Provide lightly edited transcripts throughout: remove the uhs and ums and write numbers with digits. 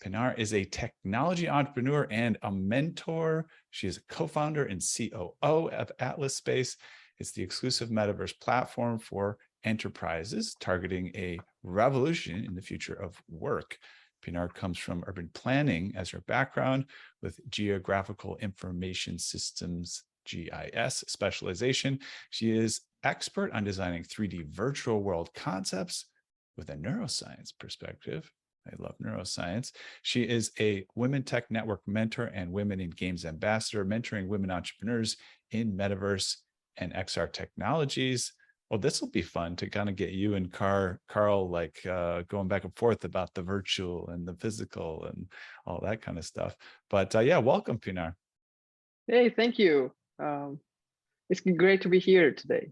Pinar is a technology entrepreneur and a mentor. She is a co-founder and COO of Atlas Space. It's the exclusive metaverse platform for enterprises targeting a revolution in the future of work. Pinar comes from urban planning as her background with geographical information systems, GIS specialization. She is expert on designing 3D virtual world concepts with a neuroscience perspective. I love neuroscience. She is a Women Tech Network mentor and Women in Games ambassador, mentoring women entrepreneurs in Metaverse and XR technologies. Well, this will be fun to kind of get you and Carl like going back and forth about the virtual and the physical and all that kind of stuff. But yeah, welcome, Pinar. Hey, thank you. It's great to be here today.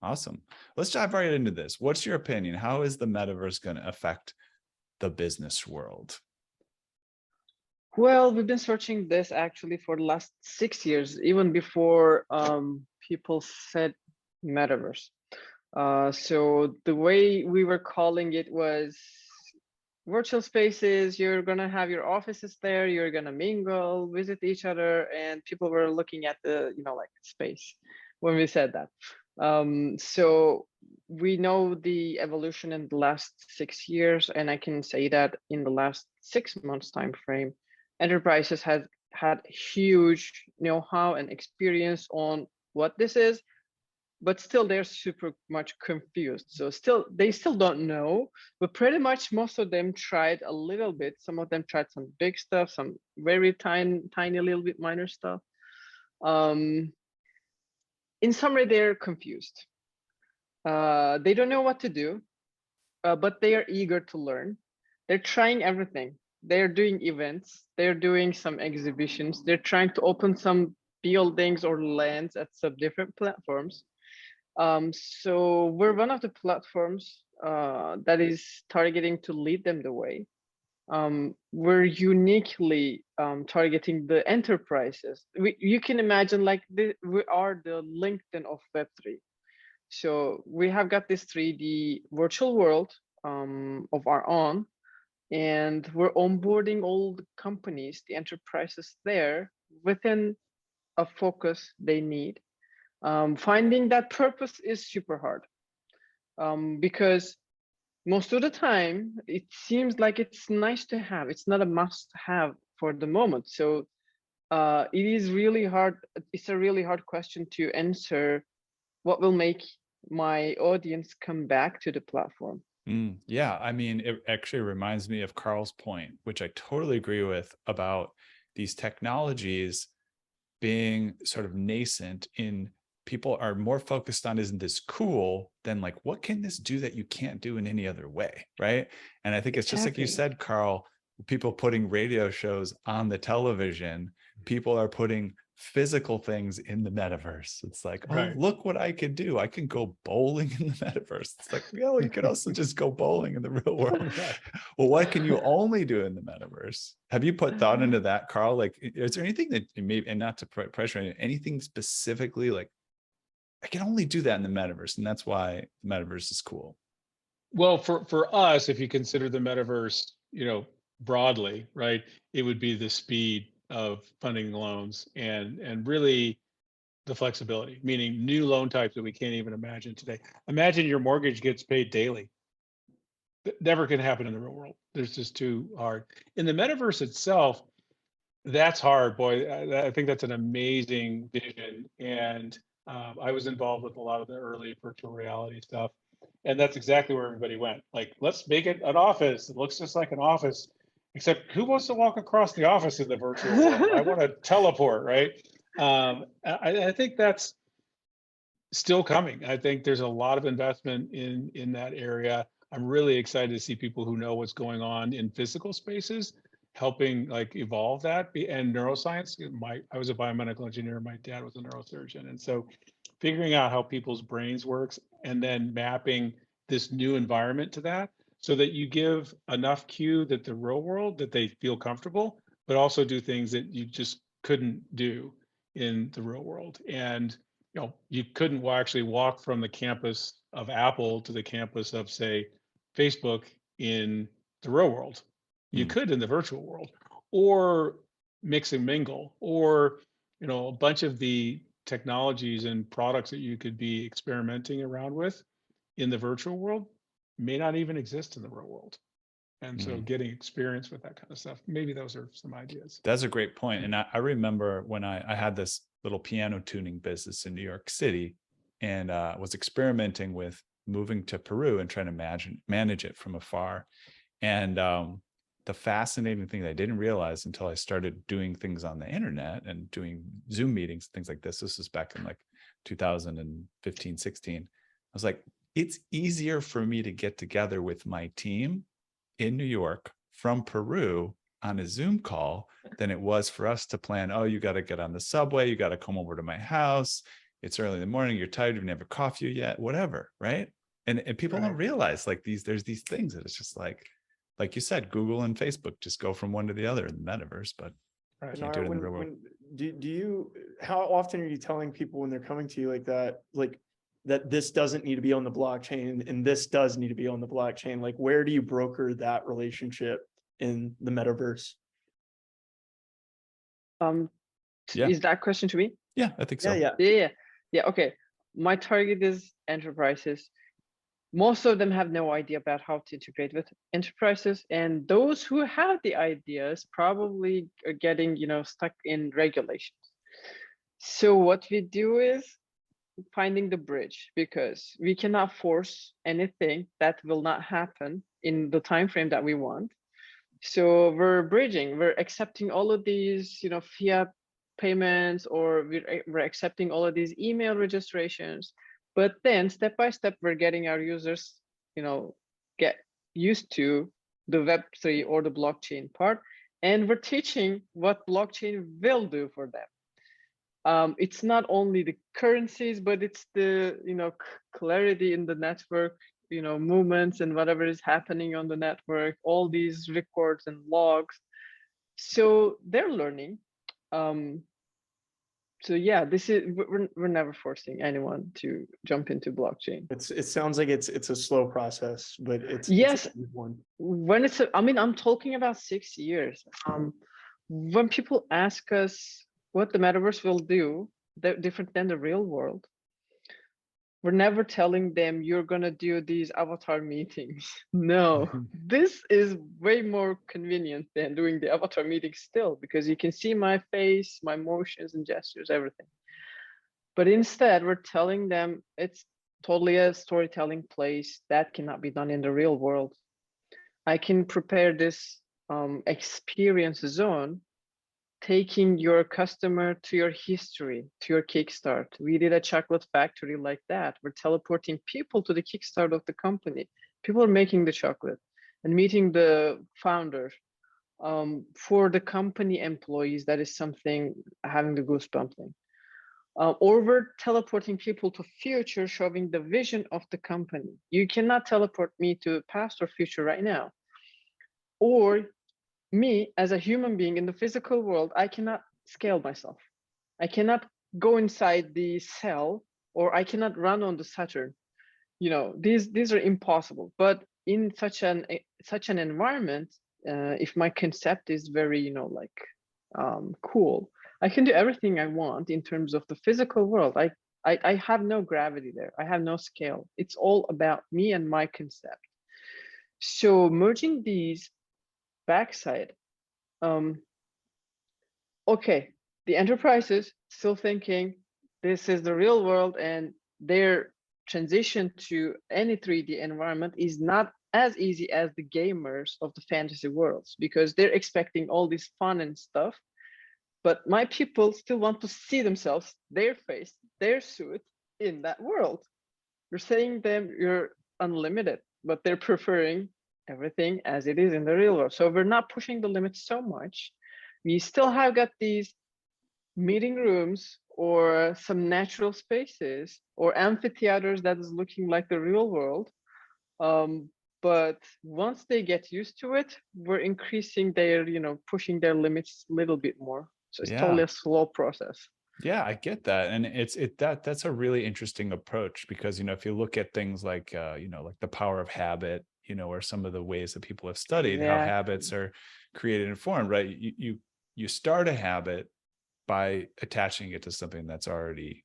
Awesome. Let's dive right into this. What's your opinion? How is the metaverse going to affect the business world? Well, we've been searching this actually for the last 6 years, even before people said metaverse. So the way we were calling it was virtual spaces. You're gonna have your offices there. You're gonna mingle, visit each other, and people were looking at the like space when we said that. So we know the evolution in the last 6 years, and I can say that in the last 6 months time frame, enterprises has had huge know-how and experience on what this is, but still they're super much confused. So they still don't know, but pretty much most of them tried a little bit. Some of them tried some big stuff, some very tiny little bit minor stuff. In summary, they're confused. They don't know what to do, but they are eager to learn. They're trying everything. They're doing events. They're doing some exhibitions. They're trying to open some buildings or lands at some different platforms. So we're one of the platforms that is targeting to lead them the way. We're uniquely targeting the enterprises. You can imagine like we are the LinkedIn of Web3. So we have got this 3D virtual world of our own, and we're onboarding all the companies, the enterprises there within a focus they need. Finding that purpose is super hard because most of the time it seems like it's nice to have. It's not a must have for the moment. So it is really hard. It's a really hard question to answer. What will make my audience come back to the platform? Yeah, I mean, it actually reminds me of Carl's point, which I totally agree with, about these technologies being sort of nascent in people are more focused on, isn't this cool, than like, what can this do that you can't do in any other way, right? And I think it's just like you said, Carl, people putting radio shows on the television, people are putting physical things in the metaverse. It's like, oh, look what I can do. I can go bowling in the metaverse. It's like, yeah, well, you could also just go bowling in the real world. Well, what can you only do in the metaverse? Have you put thought into that, Carl? Like, is there anything that maybe, and not to pressure anything specifically, like, I can only do that in the metaverse, and that's why the metaverse is cool? Well, for us, if you consider the metaverse, broadly, right, it would be the speed of funding loans and really the flexibility, meaning new loan types that we can't even imagine today. Imagine your mortgage gets paid daily. That never can happen in the real world. There's just too hard. In the metaverse itself, that's hard, boy. I think that's an amazing vision. And I was involved with a lot of the early virtual reality stuff. And that's exactly where everybody went. Like, let's make it an office. It looks just like an office, except who wants to walk across the office in the virtual world? I want to teleport, right? I think that's still coming. I think there's a lot of investment in that area. I'm really excited to see people who know what's going on in physical spaces helping like evolve that. And neuroscience, I was a biomedical engineer, my dad was a neurosurgeon, and so figuring out how people's brains works and then mapping this new environment to that so that you give enough cue that the real world that they feel comfortable, but also do things that you just couldn't do in the real world. And you couldn't actually walk from the campus of Apple to the campus of, say, Facebook in the real world. You could in the virtual world, or mix and mingle, or a bunch of the technologies and products that you could be experimenting around with in the virtual world may not even exist in the real world. And so getting experience with that kind of stuff, maybe those are some ideas. That's a great point. And I remember when I had this little piano tuning business in New York City, and was experimenting with moving to Peru and trying to manage it from afar. And the fascinating thing that I didn't realize until I started doing things on the internet and doing Zoom meetings, things like this is back in like 2015, 16. I was like, it's easier for me to get together with my team in New York from Peru on a Zoom call than it was for us to plan, oh, you got to get on the subway, you got to come over to my house, it's early in the morning, you're tired, you've never coffee yet, whatever, right? And people don't realize like there's these things that it's just like you said, Google and Facebook just go from one to the other in the metaverse, but can't do it in the real world. Do you, how often are you telling people when they're coming to you like that this doesn't need to be on the blockchain and this does need to be on the blockchain? Like, where do you broker that relationship in the metaverse? Is that question to me? Yeah, I think so. Yeah. Okay. My target is enterprises. Most of them have no idea about how to integrate with enterprises, and those who have the ideas probably are getting, stuck in regulations. So what we do is finding the bridge, because we cannot force anything that will not happen in the time frame that we want. So we're bridging, we're accepting all of these, fiat payments, or we're accepting all of these email registrations. But then step by step, we're getting our users, get used to the Web3 or the blockchain part, and we're teaching what blockchain will do for them. It's not only the currencies, but it's the, clarity in the network, movements and whatever is happening on the network, all these records and logs. So they're learning. So yeah, we're never forcing anyone to jump into blockchain. It sounds like it's a slow process, but it's a good one. When I'm talking about 6 years. When people ask us what the metaverse will do, different than the real world, we're never telling them you're gonna do these avatar meetings. No, this is way more convenient than doing the avatar meeting still, because you can see my face, my motions and gestures, everything. But instead, we're telling them it's totally a storytelling place that cannot be done in the real world. I can prepare this experience zone, taking your customer to your history, to your kickstart. We did a chocolate factory like that. We're teleporting people to the kickstart of the company. People are making the chocolate and meeting the founder. For the company employees, that is something having the goosebump thing. Or we're teleporting people to future, showing the vision of the company. You cannot teleport me to past or future right now. Or me as a human being in the physical world, I cannot scale myself. I cannot go inside the cell, or I cannot run on the Saturn. These are impossible. But in such an environment, if my concept is very, cool, I can do everything I want in terms of the physical world. I have no gravity there. I have no scale. It's all about me and my concept. So merging these backside, okay, the enterprises still thinking this is the real world, and their transition to any 3D environment is not as easy as the gamers of the fantasy worlds, because they're expecting all this fun and stuff. But my people still want to see themselves, their face, their suit in that world. You're saying them you're unlimited, but they're preferring everything as it is in the real world. So we're not pushing the limits so much. We still have got these meeting rooms or some natural spaces or amphitheaters that is looking like the real world. But once they get used to it, we're increasing their, pushing their limits a little bit more. So it's totally a slow process. Yeah, I get that. And that's a really interesting approach, because, if you look at things like, like the power of habit, you know, are some of the ways that people have studied how Exactly. habits are created and formed, right? You start a habit by attaching it to something that's already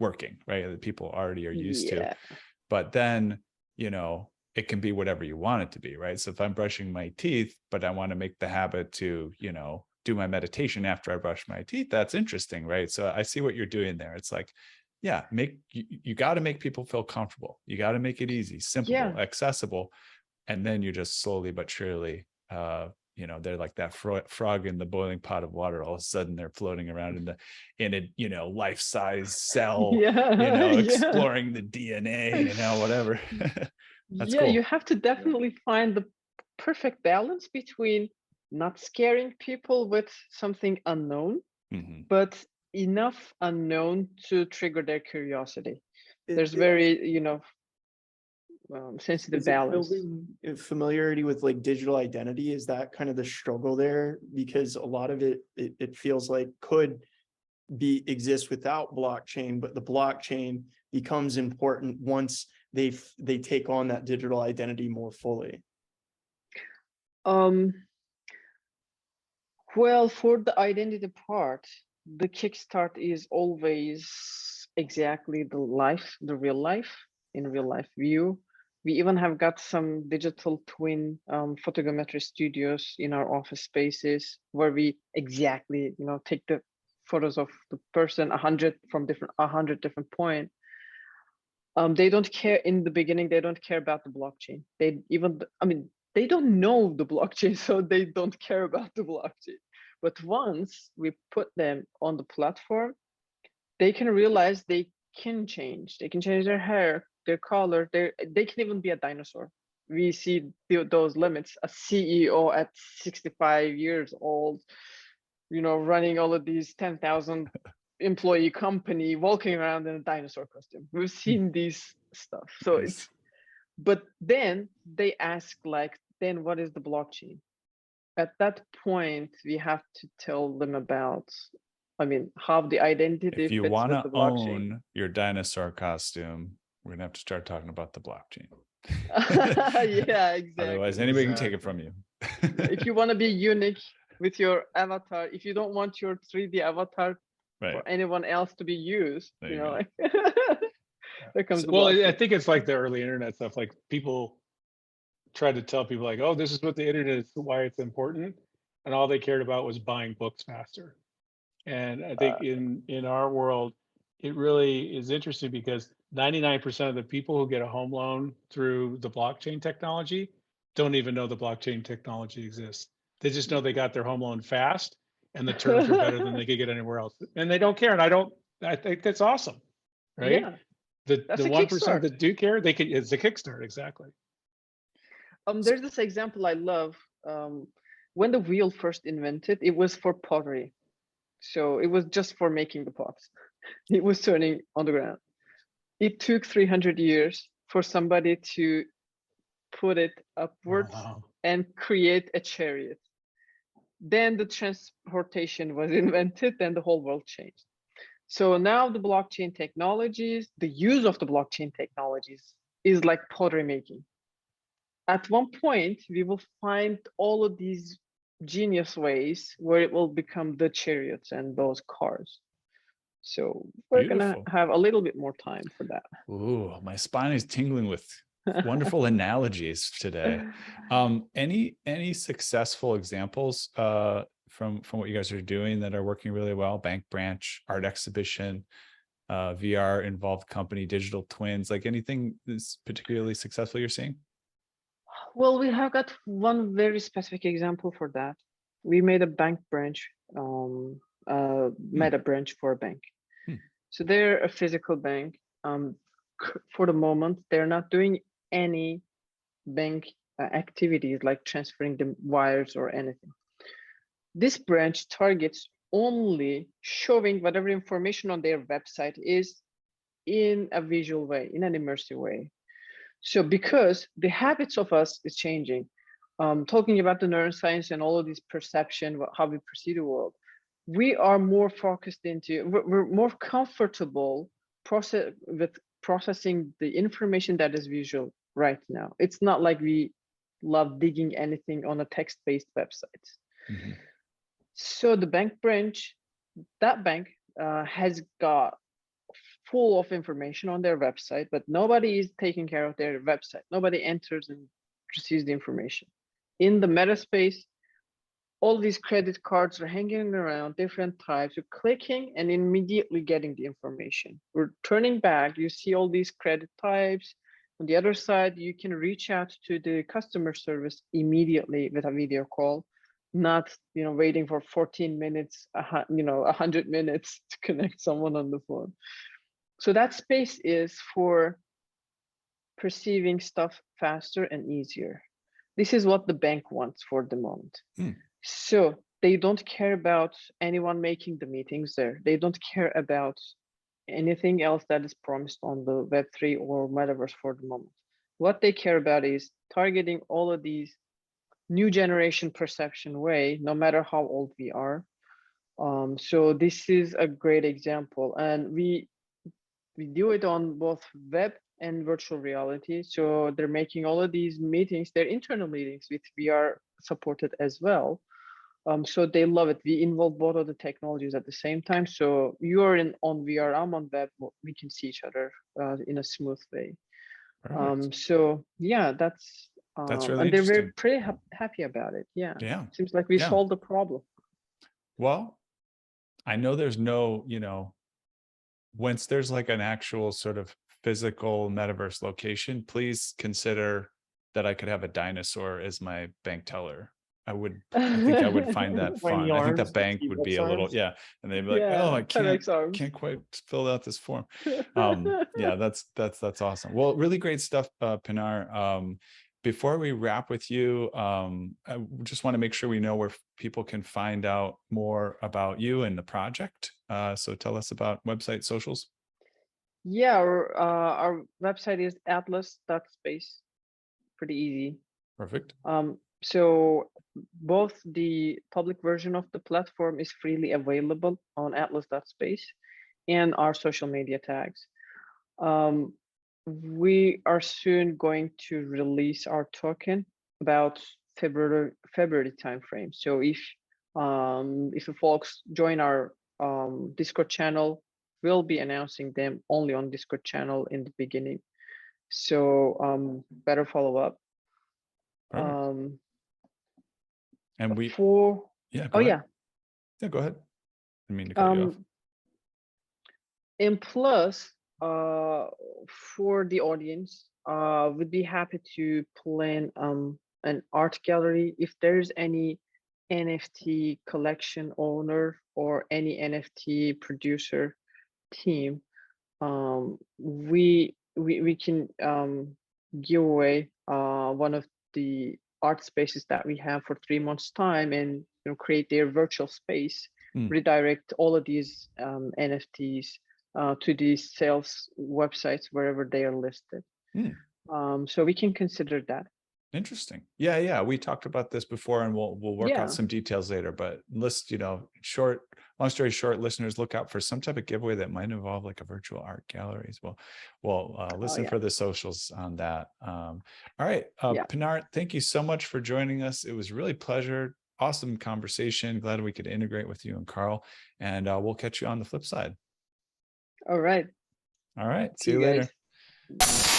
working, right? That people already are used to. Yeah. But then, you know, it can be whatever you want it to be, right? So if I'm brushing my teeth, but I want to make the habit to, you know, do my meditation after I brush my teeth, that's interesting, right? So I see what you're doing there. It's like, yeah, you got to make people feel comfortable. You got to make it easy, simple, Yeah. accessible. And then you just slowly but surely, you know, they're like that frog in the boiling pot of water. All of a sudden they're floating around in a, you know, life-size cell, Yeah. you know, Yeah. exploring the DNA, you know, whatever. That's Yeah, cool. you have to definitely find the perfect balance between not scaring people with something unknown, Mhm. but enough unknown to trigger their curiosity. It- There's it- very, you know, sensitive Is it balance. building familiarity with like digital identity? Is that kind of the struggle there? Because a lot of it feels like could exist without blockchain, but the blockchain becomes important once they take on that digital identity more fully. Well, for the identity part, the kickstart is always exactly the real life, in real life view. We even have got some digital twin photogrammetry studios in our office spaces where we exactly, you know, take the photos of the person 100 from 100 different point. They don't care in the beginning. They don't care about the blockchain. They don't know the blockchain, so they don't care about the blockchain. But once we put them on the platform, they can realize they can change. They can change their hair, their color. They can even be a dinosaur. We see those limits. A CEO at 65 years old, you know, running all of these 10,000 employee company, walking around in a dinosaur costume. We've seen these stuff. So Nice. but then they ask like, then what is the blockchain? At that point, we have to tell them about, how the identity If you fits want with to the blockchain. own your dinosaur costume, we're gonna have to start talking about the blockchain. Yeah, exactly. Otherwise, anybody can take it from you. If you want to be unique with your avatar, if you don't want your 3D avatar Right. for anyone else to be used, There you you know, go. like, there comes the Well, I blockchain. think it's like the early internet stuff. Like people tried to tell people like, oh, this is what the internet is, why it's important. And all they cared about was buying books faster. And I think in our world, it really is interesting because 99% of the people who get a home loan through the blockchain technology don't even know the blockchain technology exists. They just know they got their home loan fast and the terms were better than they could get anywhere else. And they don't care. And I think that's awesome, right? Yeah, The that's a 1% kickstart. that do care, it's a kickstart, exactly. There's this example I love. When the wheel first invented, it was for pottery. So it was just for making the pots. It was turning on the ground. It took 300 years for somebody to put it upwards Wow. and create a chariot. Then the transportation was invented, then the whole world changed. So now the blockchain technologies, the use of the blockchain technologies is like pottery making. At one point, we will find all of these genius ways where it will become the chariots and those cars. So we're gonna Beautiful. have a little bit more time for that. Ooh, my spine is tingling with wonderful analogies today. Any successful examples from what you guys are doing that are working really well? Bank branch, art exhibition, VR involved company, digital twins, like anything that's particularly successful you're seeing? Well, we have got one very specific example for that. We made a bank branch, meta branch for a bank. So they're a physical bank. For the moment, they're not doing any bank activities like transferring the wires or anything. This branch targets only showing whatever information on their website is in a visual way, in an immersive way. So because the habits of us is changing, talking about the neuroscience and all of this perception, how we perceive the world, we are more focused we're more comfortable processing the information that is visual right now. It's not like we love digging anything on a text-based website. Mhm. So the bank branch, that bank has got full of information on their website, but nobody is taking care of their website. Nobody enters and receives the information. In the meta space, all these credit cards are hanging around, different types. You're clicking and immediately getting the information. We're turning back, you see all these credit types. On the other side, you can reach out to the customer service immediately with a video call, not waiting for 14 minutes, 100 minutes to connect someone on the phone. So that space is for perceiving stuff faster and easier. This is what the bank wants for the moment. So they don't care about anyone making the meetings there. They don't care about anything else that is promised on the Web3 or Metaverse for the moment. What they care about is targeting all of these new generation perception way, no matter how old we are. So this is a great example, and we do it on both web and virtual reality. So they're making all of these meetings, their internal meetings with VR supported as well. So they love it. We involve both of the technologies at the same time. So you're on VR, I'm on web. We can see each other in a smooth way. So yeah, that's really and they're very interesting. pretty happy about it. Yeah. Yeah. Seems like we solved the problem. Well, I know there's no, once there's like an actual sort of physical metaverse location, please consider that I could have a dinosaur as my bank teller. I think I would find that fun. I think the bank would be a little, and they'd be like, oh, I can't quite fill out this form. Yeah, that's awesome. Well, really great stuff, Pinar. Before we wrap with you, I just want to make sure we know where people can find out more about you and the project. So tell us about website, socials. Yeah, our website is atlas.space. Pretty easy. Perfect. So both the public version of the platform is freely available on atlas.space and our social media tags. We are soon going to release our token about February timeframe. So if the folks join our Discord channel, we'll be announcing them only on Discord channel in the beginning. So better follow up. Perfect. And we go ahead. Yeah, go ahead. I mean to cut you off. And plus, for the audience, we'd be happy to plan an art gallery. If there's any NFT collection owner or any NFT producer team, we can give away one of the art spaces that we have for 3 months time, and create their virtual space, redirect all of these NFTs to these sales websites wherever they are listed. So we can consider that. Interesting. Yeah. We talked about this before, and we'll work out some details later. But long story short, listeners, look out for some type of giveaway that might involve like a virtual art gallery as well. We'll listen for the socials on that. All right, Pinar, thank you so much for joining us. It was really a pleasure. Awesome conversation. Glad we could integrate with you and Carl. And we'll catch you on the flip side. All right. See you later. Guys.